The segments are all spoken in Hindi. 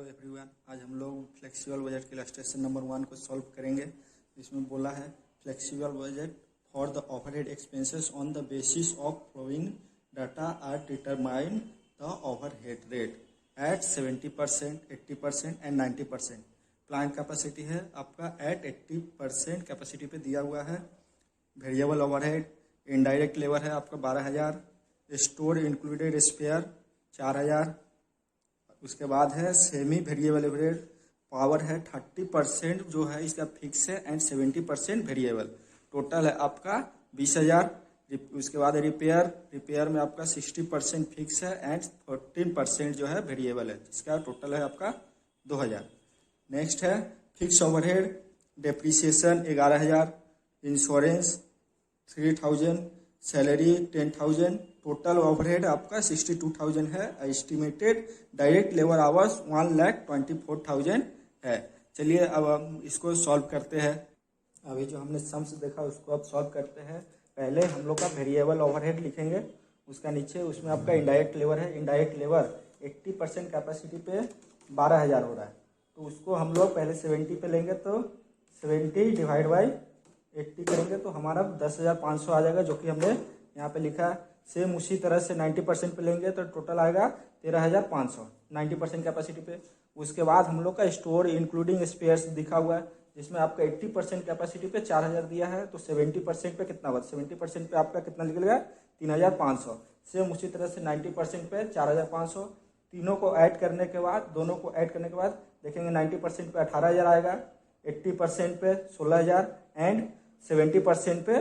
हेलो एवरीवन, आज हम लोग फ्लेक्सिबल बजट के इलस्ट्रेशन नंबर 1 को सॉल्व करेंगे। इसमें बोला है flexible budget for the overhead expenses on the basis of flowing data are determine the overhead rate at 70%, 80% and 90%। Plant capacity है आपका एट 80% कैपेसिटी पे दिया हुआ है। वेरिएबल ओवरहेड इनडायरेक्ट लेबर है आपका 12,000, स्टोर इंक्लूडेड स्पेयर 4,000। उसके बाद है सेमी वेरिएबल ओवरहेड पावर है 30% जो है इसका फिक्स है एंड 70% वेरिएबल। टोटल है आपका 20,000। उसके बाद रिपेयर में आपका 60% फिक्स है एंड 14% जो है वेरिएबल है, जिसका टोटल है आपका 2,000। नेक्स्ट है fix overhead depreciation 11,000, insurance 3,000, salary 10,000। Total overhead आपका 62,000 है। एस्टिमेटेड डायरेक्ट लेबर आवर्स 1,24,000 है। चलिए अब हम इसको सॉल्व करते हैं। अभी जो हमने सम्स देखा उसको अब सॉल्व करते हैं। पहले हम लोग का वेरिएबल ओवरहेड लिखेंगे, उसका नीचे उसमें आपका इनडायरेक्ट लेबर है। इनडायरेक्ट लेबर 80% कैपेसिटी पे 12,000 हो रहा है, तो उसको हम लोग पहले 70 पे लेंगे, तो 70 डिवाइड बाई 80 करेंगे तो हमारा 10,500 आ जाएगा, जो कि हमने यहाँ पे लिखा है। सेम उसी तरह से 90% पे लेंगे तो टोटल आएगा 13,500 90% कैपेसिटी पे। उसके बाद हम लोग का स्टोर इंक्लूडिंग स्पेयर्स दिखा हुआ है, जिसमें आपका 80% कैपेसिटी पे 4,000 दिया है, तो 70% पे कितना हुआ? 70% पे आपका कितना निकलेगा? 3,500। सेम उसी तरह से 90% पे 4,500। तीनों को ऐड करने के बाद, दोनों को ऐड करने के बाद देखेंगे 90% पे 18,000 आएगा, 80% पे 16,000 एंड 70% पे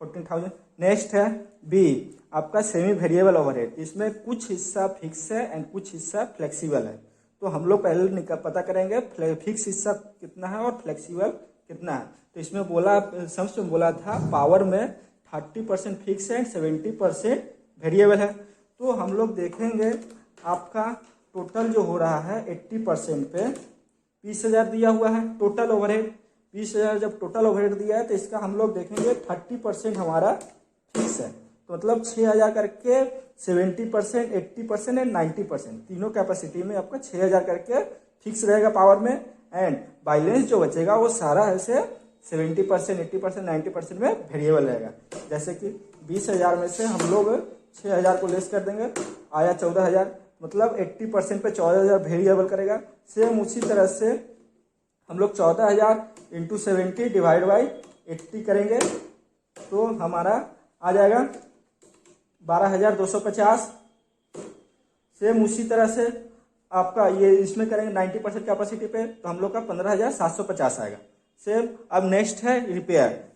14,000। नेक्स्ट है बी आपका सेमी वेरिएबल ओवरहेड। इसमें कुछ हिस्सा फिक्स है एंड कुछ हिस्सा फ्लेक्सिबल है, तो हम लोग पहले पता करेंगे फिक्स हिस्सा कितना है और फ्लेक्सिबल कितना है। तो इसमें बोला सम्स में बोला था पावर में 30% फिक्स है एंड 70% वेरिएबल है। तो हम लोग देखेंगे आपका टोटल जो हो रहा है 80% पे 20,000 दिया हुआ है टोटल ओवरहेड। 20,000 जब टोटल ओवरहेड दिया है तो इसका हम लोग देखेंगे 30% हमारा फिक्स है, तो मतलब 6,000 करके 70%, 80% एंड 90%। तीनों कैपेसिटी में आपका 6,000 करके फिक्स रहेगा पावर में, एंड बैलेंस जो बचेगा वो सारा ऐसे 70%, 80%, 90% में वेरिएबल रहेगा। जैसे कि 20,000 में से हम लोग 6,000 को लेस कर देंगे, आया 14,000, मतलब 80% पे 14,000 वेरिएबल करेगा। सेम उसी तरह से हम लोग 14,000 इंटू 70 डिवाइड बाई 80 करेंगे तो हमारा आ जाएगा 12,250। सेम उसी तरह से आपका ये इसमें करेंगे 90% कैपेसिटी पे तो हम लोग का 15,750 आएगा। सेम अब नेक्स्ट है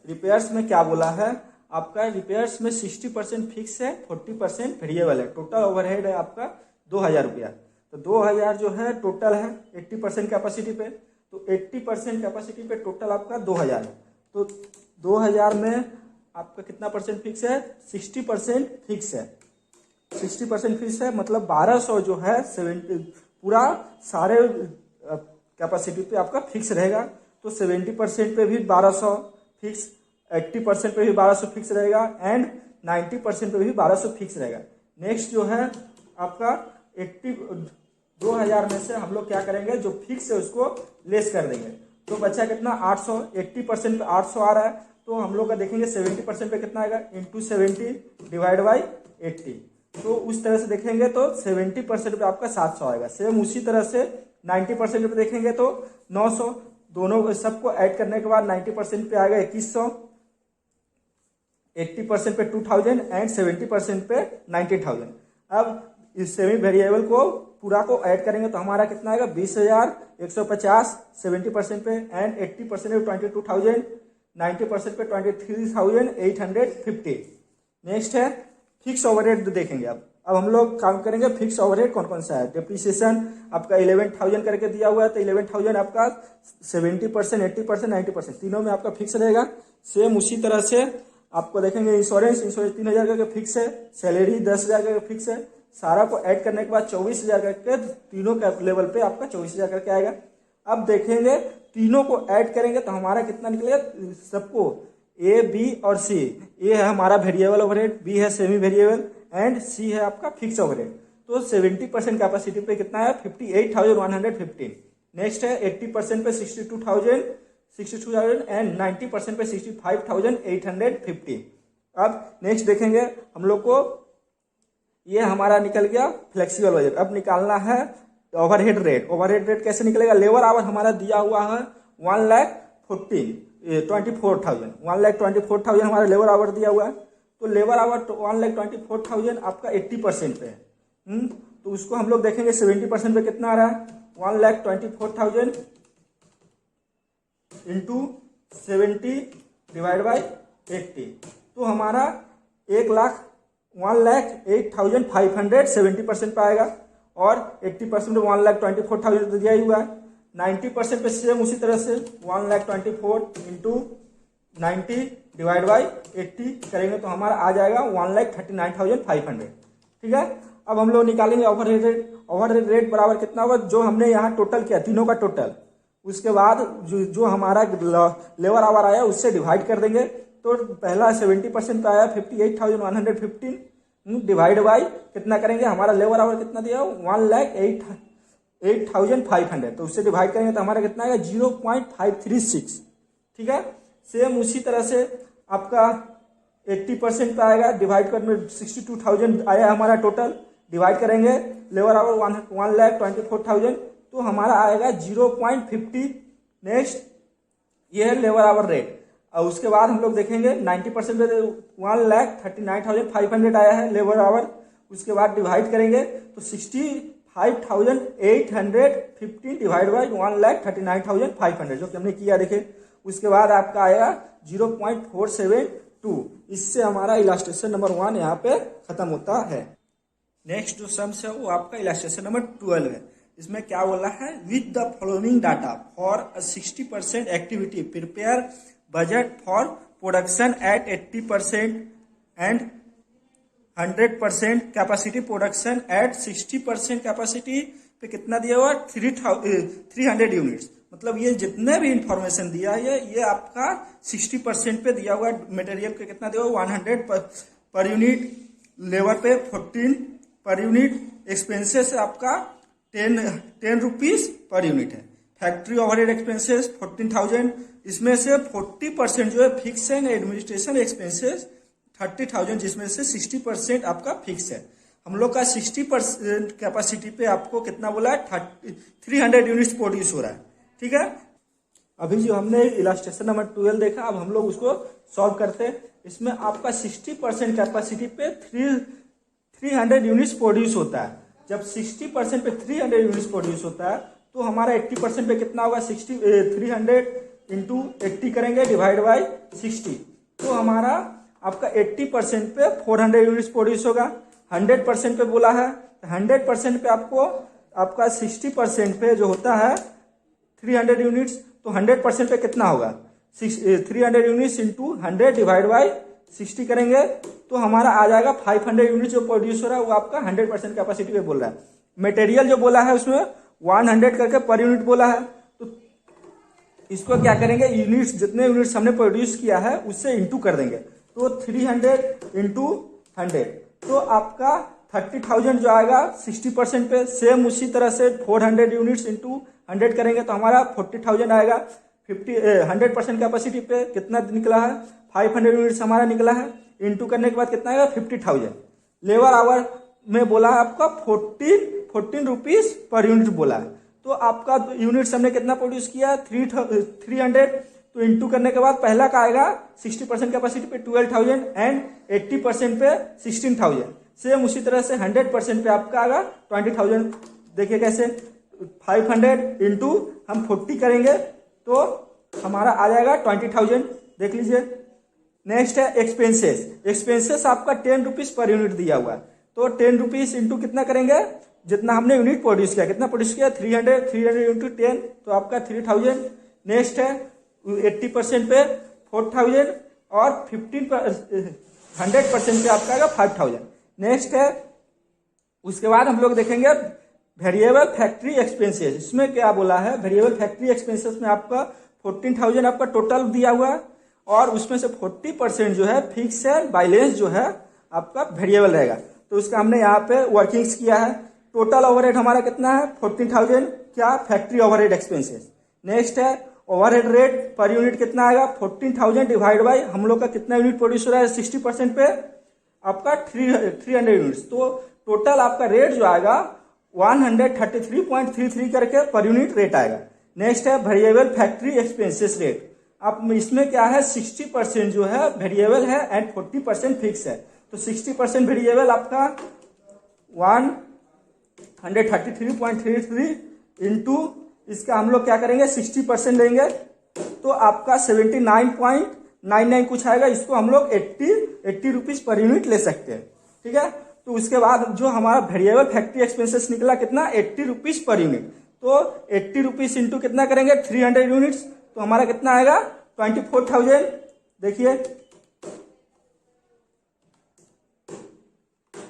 रिपेयर्स में क्या बोला है आपका? रिपेयर्स में 60% फिक्स है, 40% वेरिएबल है। टोटल ओवरहेड है आपका 2,000 रुपया, तो 2,000 जो है टोटल है 80% कैपेसिटी पे, तो 80% कैपेसिटी पे टोटल आपका 2,000 है। तो 2,000 में आपका कितना परसेंट फिक्स है? 60% फिक्स है। 60% फिक्स है मतलब 1,200 जो है 70 पूरा सारे कैपेसिटी पे आपका फिक्स रहेगा। तो 70% पे भी 1,200 फिक्स, 80% पे भी 1,200 फिक्स रहेगा एंड 90% पे भी 1,200 फिक्स रहेगा। नेक्स्ट जो है आपका 2,000 में से हम लोग क्या करेंगे, जो फिक्स है उसको लेस कर देंगे, तो बचा कितना? 800। 80% पे 800 आ रहा है, तो हम लोग का देखेंगे 70% पे कितना आएगा? Into 70 divide by 80। तो उस तरह से देखेंगे तो 70% पे आपका 700 आएगा। सेम उसी तरह से 90% पे देखेंगे तो 900। दोनों सबको ऐड करने के बाद 90% पे आएगा 2,100, 80% पे 2,000 एंड 70% पे 90,000। अब इस सेमी वेरिएबल को पूरा को ऐड करेंगे तो हमारा कितना आएगा? 20,150 70% पे एंड 80% पे 22,000, 90% पे 23,850। नेक्स्ट है फिक्स ओवरहेड देखेंगे। अब हम लोग काम करेंगे फिक्स ओवरहेड कौन कौन सा है। डेप्रिसिएशन आपका 11,000 करके दिया हुआ है, तो 11,000 आपका 70%, 80%, 90% तीनों में आपका फिक्स रहेगा। सेम उसी तरह से आपको देखेंगे इंश्योरेंस 3,000 करके फिक्स है, सैलरी 10,000 करके फिक्स है। सारा को ऐड करने के बाद 24,000 करके तीनों का लेवल पे आपका 24,000 करके आएगा। अब देखेंगे तीनों को ऐड करेंगे तो हमारा कितना निकलेगा? सबको ए, बी और सी। ए है हमारा वेरिएबल ओवरहेड, बी है सेमी वेरिएबल एंड सी है आपका फिक्स ओवरहेड। तो 70% कैपेसिटी पे कितना है 58,115। नेक्स्ट है 80% पे 62,000 एंड 90% पे 65,850। अब नेक्स्ट देखेंगे हम लोग को, ये हमारा निकल गया फ्लेक्सिबल बजट। अब निकालना है ओवरहेड रेट। ओवरहेड रेट कैसे निकलेगा? लेबर आवर हमारा दिया हुआ है 1,24,000 हमारा लेबर आवर दिया हुआ है। तो लेबर आवर 1,24,000 आपका 80% पे है। तो उसको हम लोग देखेंगे 70% पे कितना आ रहा है, 1,24,000 इंटू 70 डिवाइड बाई 80। तो हमारा 1,08,500 70% पे आएगा और 80% पे 1,24,000 तो दिया ही हुआ है। 90% पे सेम उसी तरह से 1,24,000 इंटू 90 डिवाइड बाई 80 करेंगे तो हमारा आ जाएगा 1,39,500। ठीक है। अब हम लोग निकालेंगे ओवरहेड रेट। ओवरहेड रेट बराबर कितना होगा, जो हमने यहाँ टोटल किया तीनों का टोटल, उसके बाद जो हमारा लेबर आवर आया उससे डिवाइड कर देंगे। तो पहला 70% का आया 58,115 डिवाइड बाई कितना करेंगे, हमारा लेबर आवर कितना दिया 1,08,500, तो उससे डिवाइड करेंगे तो हमारा कितना आएगा 0.536। ठीक है। सेम उसी तरह से आपका 80% पे आएगा, डिवाइड करने 62,000 आया हमारा टोटल, डिवाइड करेंगे लेबर आवर 1,24,000 तो हमारा आएगा 0.50। नेक्स्ट ये है लेबर आवर रेट। और उसके बाद हम लोग देखेंगे 90% पे 1,39,500 आया है लेबर आवर, उसके बाद डिवाइड करेंगे तो 65,850 डिवाइड बाई 1,39,500 जो कि हमने किया देखे। उसके बाद आपका आएगा 0.472। इससे हमारा इलास्ट्रेशन नंबर 1 यहाँ पे खत्म होता है। नेक्स्ट जो सम्स है वो आपका इलास्ट्रेशन नंबर 12 है। इसमें क्या बोला है, with the following data for 60% activity prepare budget for production at 80% and 100% capacity production at 60% capacity पे कितना दिया हुआ 300 यूनिट्स। मतलब ये जितने भी इंफॉर्मेशन दिया है ये आपका 60% पे दिया हुआ मटेरियल पे कितना दिया हुआ 100 पर यूनिट, लेबर पे 14 पर यूनिट, एक्सपेंसेस आपका 10 रुपीज पर यूनिट है। फैक्ट्री ओवरहेड एक्सपेंसेस 14,000, इसमें से 40% जो है फिक्स है, एडमिनिस्ट्रेशन एक्सपेंसेस 30,000 जिसमें से 60% आपका फिक्स है। हम लोग का 60% कैपेसिटी पे आपको कितना बोला है 300 यूनिट्स प्रोड्यूस हो रहा है। ठीक है। अभी जो हमने इलास्ट्रेशन नंबर 12 देखा, अब हम लोग उसको सॉल्व करते हैं। इसमें आपका 60% कैपेसिटी पे 300 यूनिट्स प्रोड्यूस होता है। जब 60% पे 300 यूनिट्स प्रोड्यूस होता है तो हमारा 80% पे कितना होगा 300 इंटू 80 करेंगे डिवाइड बाई 60। तो हमारा आपका 80% पे 400 यूनिट्स प्रोड्यूस होगा। 100% पे बोला है, 100% पे आपको आपका 60% पे जो होता है 300 यूनिट्स, तो 100% पे कितना होगा 300 यूनिट्स इंटू 100 डिवाइड बाई 60 करेंगे तो हमारा आ जाएगा 500 यूनिट जो प्रोड्यूस हो रहा है वो आपका 100% कैपेसिटी पे बोल रहा है। मटेरियल जो बोला है उसमें 100 करके पर यूनिट बोला है, तो इसको क्या करेंगे यूनिट्स जितने यूनिट्स हमने प्रोड्यूस किया है उससे इंटू कर देंगे। तो 300 इंटू 100 तो आपका 30,000 जो आएगा 60% पे। सेम उसी तरह से 400 यूनिट्स इंटू 100 करेंगे तो हमारा 40,000 आएगा। 100% कैपेसिटी पे कितना निकला है 500 यूनिट्स हमारा निकला है। इंटू करने के बाद कितना आएगा 50,000। लेबर आवर में बोला है आपका 14 रुपीज पर यूनिट बोला है। तो आपका यूनिट्स हमने कितना प्रोड्यूस किया 300, तो इंटू करने के बाद पहला का आएगा 60% कैपेसिटी पे 12,000 एंड 80% पे 16,000। सेम उसी तरह से 100% पे आपका आएगा 20,000। देखिए कैसे 500 इंटू हम 40 करेंगे तो हमारा आ जाएगा 20,000। देख लीजिए। नेक्स्ट है एक्सपेंसेस। एक्सपेंसेस आपका 10 रुपीज पर यूनिट दिया हुआ है, तो 10 रुपीज इंटू कितना करेंगे जितना हमने यूनिट प्रोड्यूस किया, कितना प्रोड्यूस किया 300 इंटू 10 तो आपका 3,000। नेक्स्ट है 80% पे 4,000 और 100% पे आपका आएगा 5,000। नेक्स्ट है उसके बाद हम लोग देखेंगे वेरिएबल फैक्ट्री एक्सपेंसेस। इसमें क्या बोला है वेरिएबल फैक्ट्री एक्सपेंसेस में आपका 14,000 आपका टोटल दिया हुआ है और उसमें से 40% जो है फिक्स है, बैलेंस जो है आपका वेरिएबल रहेगा। तो उसका हमने यहाँ पे वर्किंग्स किया है। टोटल ओवरहेड हमारा कितना है 14,000, क्या फैक्ट्री ओवरहेड एक्सपेंसेस। नेक्स्ट है ओवरहेड रेट पर यूनिट कितना आएगा 14,000 डिवाइड बाई हम लोग का कितना यूनिट प्रोड्यूस हो रहा है 60% पे आपका 300 यूनिट्स, तो टोटल आपका रेट जो आएगा 133.33 करके पर यूनिट रेट आएगा। नेक्स्ट है वेरिएबल फैक्ट्री एक्सपेंसेस रेट। अब इसमें क्या है 60% जो है वेरिएबल है एंड 40% फिक्स है, तो 60% वेरिएबल आपका 133.33 इंटू इसका हम लोग क्या करेंगे 60% लेंगे तो आपका 79.99 कुछ आएगा। इसको हम लोग 80 रुपीज पर यूनिट ले सकते हैं, ठीक है। तो उसके बाद जो हमारा वेरिएबल फैक्ट्री एक्सपेंसेस निकला कितना 80 रुपीज पर यूनिट, तो 80 रुपीज इंटू कितना करेंगे 300 यूनिट्स, तो हमारा कितना आएगा 24,000। देखिए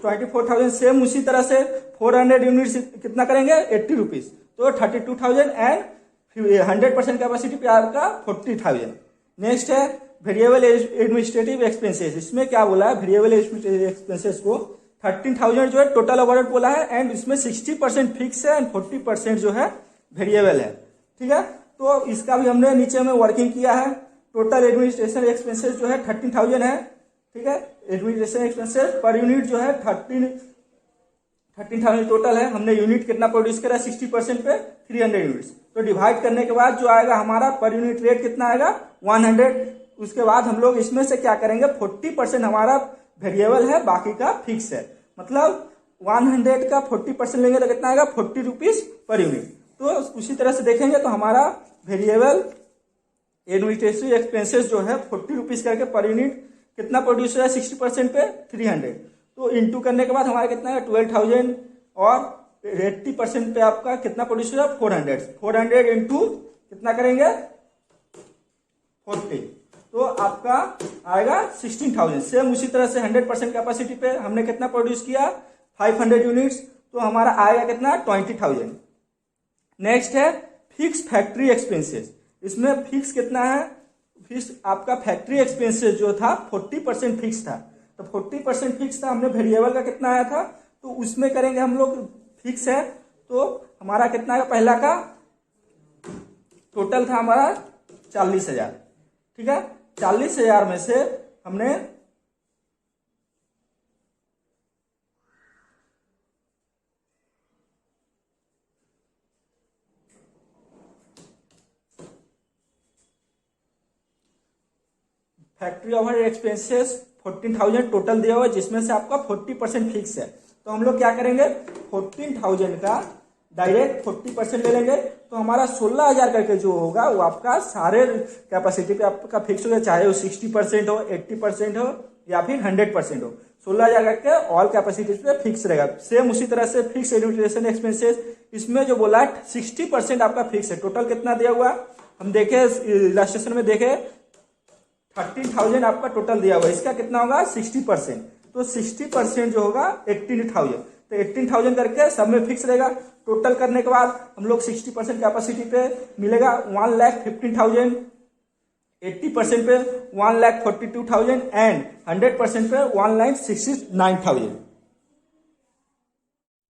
24,000 सेम उसी तरह से 400 यूनिट्स कितना करेंगे 80 रुपीज, तो 32,000 एंड 100% कैपेसिटी पे आपका 40,000। नेक्स्ट है वेरिएबल एडमिनिस्ट्रेटिव एक्सपेंसेस। इसमें क्या बोला है वेरिएबल एडमिनिस्ट्रेटिव एक्सपेंसेस को 13,000 जो है टोटल ओवरहेड बोला है एंड इसमें 60% फिक्स है एंड 40% जो है वेरिएबल है, ठीक है। तो इसका भी हमने नीचे में वर्किंग किया है। टोटल एडमिनिस्ट्रेशन एक्सपेंसेस जो है 13,000 है, ठीक है। एडमिनिस्ट्रेशन एक्सपेंसेस पर यूनिट जो है 13,000 टोटल है। हमने यूनिट कितना प्रोड्यूस करा 60% पे 300 यूनिट्स, तो डिवाइड करने के बाद जो आएगा हमारा पर यूनिट रेट कितना आएगा 100। उसके बाद हम लोग इसमें से क्या करेंगे 40% हमारा वेरिएबल है बाकी का फिक्स है, मतलब 100 का 40% लेंगे तो कितना आएगा 40 रुपीज पर यूनिट। तो उसी तरह से देखेंगे तो हमारा वेरिएबल एडमिनिस्ट्रेटिव एक्सपेंसेस जो है 40 रुपीज करके पर यूनिट कितना प्रोड्यूस हुआ है 60% पे 300, तो इंटू करने के बाद हमारा कितना है 12,000 और 80% पे आपका कितना प्रोड्यूस हुआ 400 इंटू कितना करेंगे 40, तो आपका आएगा 16,000। सेम उसी तरह से 100% कैपेसिटी पे हमने कितना प्रोड्यूस किया 500 यूनिट्स, तो हमारा आएगा कितना 20,000। नेक्स्ट है फिक्स फैक्ट्री एक्सपेंसेस। इसमें फिक्स कितना है, फिक्स आपका फैक्ट्री एक्सपेंसेस जो था 40% फिक्स था, तो 40% फिक्स था। हमने वेरिएबल का कितना आया था तो उसमें करेंगे हम लोग फिक्स है, तो हमारा कितना है पहला का टोटल था हमारा 40,000, ठीक है। 40,000 में से हमने फैक्ट्री ओवरहेड एक्सपेंसेस 14,000 टोटल दिया हुआ है, जिसमें से आपका 40% फिक्स है। तो हम लोग क्या करेंगे 14,000 का डायरेक्ट 40% ले लेंगे, तो हमारा 16,000 करके जो होगा वो आपका सारे कैपेसिटी पे आपका फिक्स होगा, चाहे वो 60% हो 80% हो या फिर 100% हो। 16,000 करके ऑल कैपेसिटी पे फिक्स रहेगा। सेम उसी तरह से फिक्स एडमिनिस्ट्रेशन एक्सपेंसेस इसमें जो बोला 60% आपका फिक्स है। टोटल कितना दिया हुआ हम देखे इलस्ट्रेशन में देखे 13,000 आपका टोटल दिया हुआ है, इसका कितना होगा 60%, तो 60% जो होगा 18,000, तो 18,000 करके सब में फिक्स रहेगा। टोटल करने के बाद हम लोग 60% कैपेसिटी पे मिलेगा 1,15,000, 80% पे 1,42,000 एंड 100% पे 1,69,000।